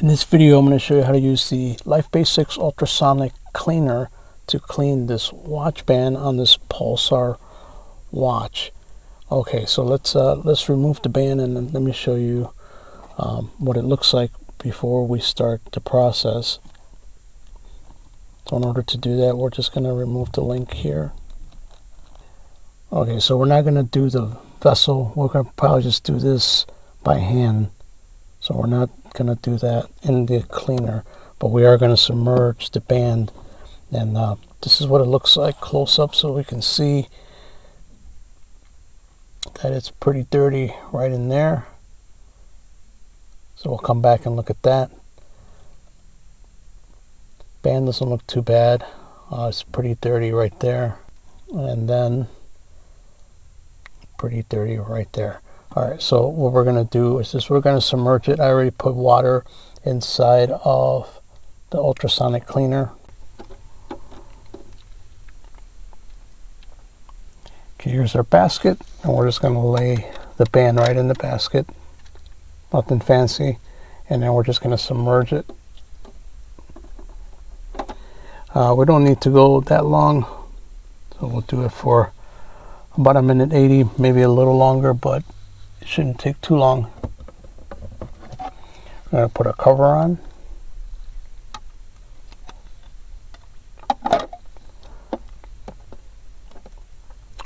In this video, I'm going to show you how to use the Life Basics Ultrasonic Cleaner to clean this watch band on this Pulsar watch. Okay, so let's remove the band and then let me show you what it looks like before we start the process. So in order to do that, we're just going to remove the link here. Okay, so we're not going to do the vessel. We're going to probably just do this by hand. So we're not going to do that in the cleaner, but we are going to submerge the band. And this is what it looks like close up, so we can see that it's pretty dirty right in there. So we'll come back and look at that. Band doesn't look too bad. It's pretty dirty right there, and then pretty dirty right there. Alright, so what we're going to do is we're going to submerge it. I already put water inside of the ultrasonic cleaner. Okay, here's our basket, and we're just going to lay the band right in the basket. Nothing fancy. And then we're just going to submerge it. We don't need to go that long, so we'll do it for about 1:80, maybe a little longer, but it shouldn't take too long. I'm going to put a cover on.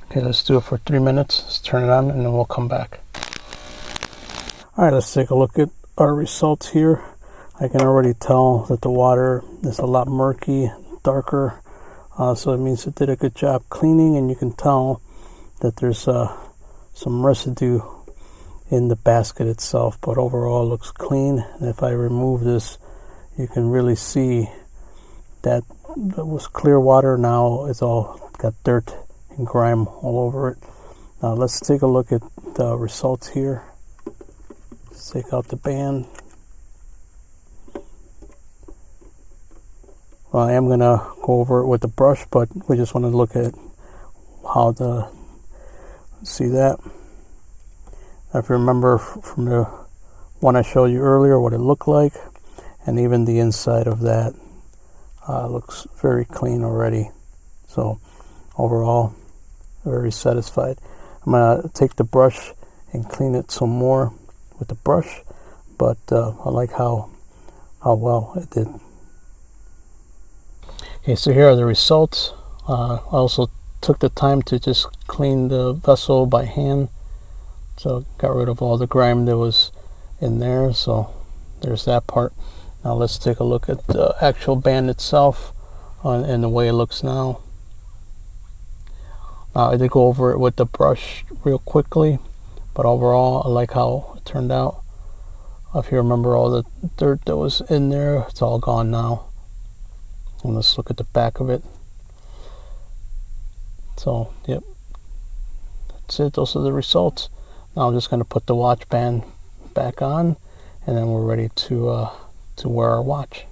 Okay, let's do it for 3 minutes. Let's turn it on and then we'll come back. Alright, let's take a look at our results here. I can already tell that the water is a lot murky, darker, so it means it did a good job cleaning, and you can tell that there's some residue in the basket itself, but overall it looks clean. And if I remove this, you can really see that it was clear water. Now it's all got dirt and grime all over it. Now let's take a look at the results here. Let's take out the band. Well, I am gonna go over it with the brush, but we just want to look at how the see that. If you remember from the one I showed you earlier what it looked like, and even the inside of that looks very clean already. So overall, very satisfied. I'm gonna take the brush and clean it some more with the brush, but I like how well it did. Okay, so here are the results. I also took the time to just clean the vessel by hand, so got rid of all the grime that was in there. So there's that part. Now let's take a look at the actual band itself and the way it looks now. I did go over it with the brush real quickly, but overall I like how it turned out. If you remember all the dirt that was in there, it's all gone now. And let's look at the back of it. So, yep, that's it. Those are the results. Now I'm just going to put the watch band back on, and then we're ready to wear our watch.